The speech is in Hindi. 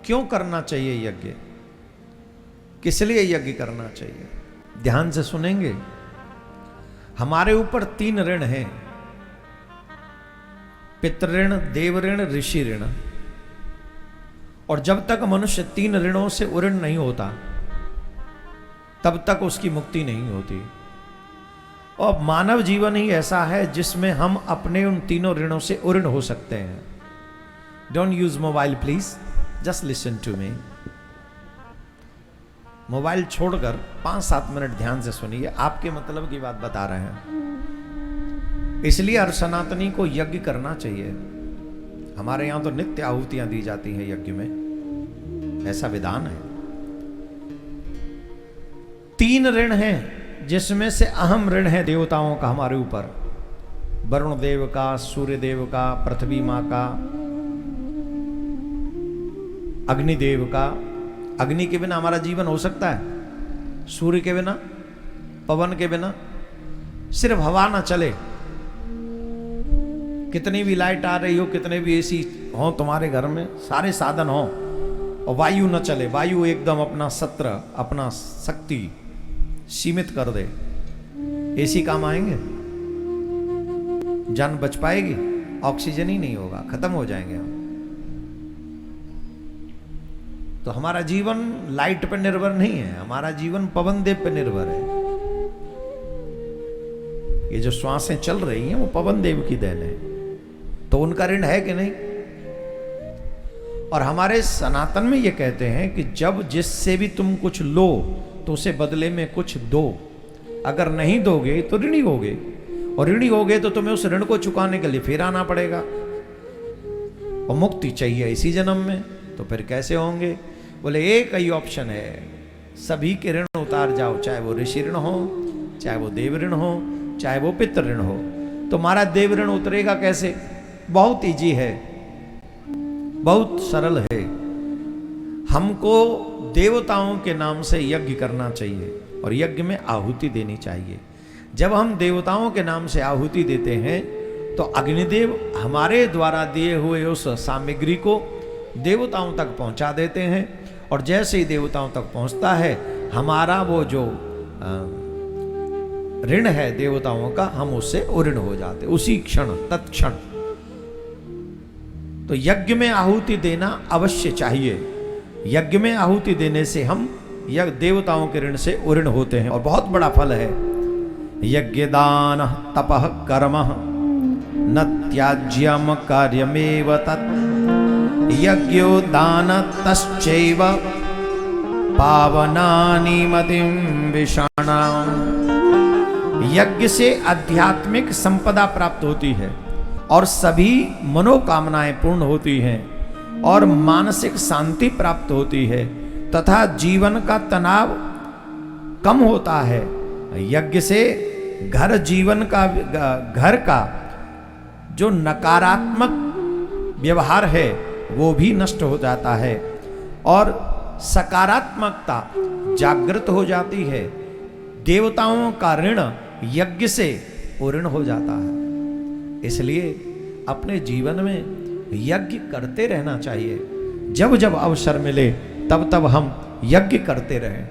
क्यों करना चाहिए यज्ञ, किस लिए यज्ञ करना चाहिए, ध्यान से सुनेंगे। हमारे ऊपर 3 ऋण हैं, पितृ ऋण, देव ऋण, ऋषि ऋण। और जब तक मनुष्य 3 ऋणों से उऋण नहीं होता तब तक उसकी मुक्ति नहीं होती। और मानव जीवन ही ऐसा है जिसमें हम अपने उन 3 ऋणों से उऋण हो सकते हैं। Don't use mobile please, just listen to me. Mobile छोड़कर 5-7 मिनट ध्यान से सुनिए, आपके मतलब की बात बता रहे हैं। इसलिए हर सनातनी को यज्ञ करना चाहिए। हमारे यहां तो नित्य आहुतियां दी जाती हैं यज्ञ में, ऐसा विधान है। 3 ऋण हैं जिसमें से अहम ऋण है देवताओं का हमारे ऊपर। वरुण देव का, सूर्य देव का, पृथ्वी मां का, अग्निदेव का। अग्नि के बिना हमारा जीवन हो सकता है? सूर्य के बिना, पवन के बिना? सिर्फ हवा ना चले, कितनी भी लाइट आ रही हो, कितने भी एसी हो तुम्हारे घर में, सारे साधन हो, और वायु न चले, वायु एकदम अपना सत्र, अपना शक्ति सीमित कर दे, एसी काम आएंगे? जान बच पाएगी? ऑक्सीजन ही नहीं होगा, खत्म हो जाएंगे हम। तो हमारा जीवन लाइट पर निर्भर नहीं है, हमारा जीवन पवन देव पर निर्भर है। ये जो श्वासें चल रही हैं वो पवन देव की देन है, तो उनका ऋण है कि नहीं? और हमारे सनातन में ये कहते हैं कि जब जिससे भी तुम कुछ लो तो उसे बदले में कुछ दो। अगर नहीं दोगे तो ऋणी होगे, और ऋणी होगे तो तुम्हें उस ऋण को चुकाने के लिए फिर आना पड़ेगा। और मुक्ति चाहिए इसी जन्म में, तो फिर कैसे होंगे? बोले एक ही ऑप्शन है, सभी के ऋण उतार जाओ, चाहे वो ऋषि ऋण हो, चाहे वो देव ऋण हो, चाहे वो पितृ ऋण हो। तो हमारा देव ऋण उतरेगा कैसे? बहुत इजी है, बहुत सरल है। हमको देवताओं के नाम से यज्ञ करना चाहिए और यज्ञ में आहुति देनी चाहिए। जब हम देवताओं के नाम से आहुति देते हैं तो अग्निदेव हमारे द्वारा दिए हुए उस सामग्री को देवताओं तक पहुंचा देते हैं, और जैसे ही देवताओं तक पहुंचता है हमारा वो जो ऋण है देवताओं का, हम उससे उऋण हो जाते उसी क्षण, तत्क्षण। तो यज्ञ में आहुति देना अवश्य चाहिए। यज्ञ में आहुति देने से हम देवताओं के ऋण से उऋण होते हैं, और बहुत बड़ा फल है। यज्ञ दान तपः कर्म न त्याज्यम कार्यमेव तत् यज्ञो दान तश्चैव पावनानि मतिं विषाणाम्। यज्ञ से आध्यात्मिक संपदा प्राप्त होती है और सभी मनोकामनाएं पूर्ण होती हैं, और मानसिक शांति प्राप्त होती है, तथा जीवन का तनाव कम होता है। यज्ञ से घर जीवन का, घर का जो नकारात्मक व्यवहार है वो भी नष्ट हो जाता है, और सकारात्मकता जागृत हो जाती है। देवताओं का ऋण यज्ञ से उऋण हो जाता है। इसलिए अपने जीवन में यज्ञ करते रहना चाहिए। जब जब अवसर मिले तब तब हम यज्ञ करते रहें।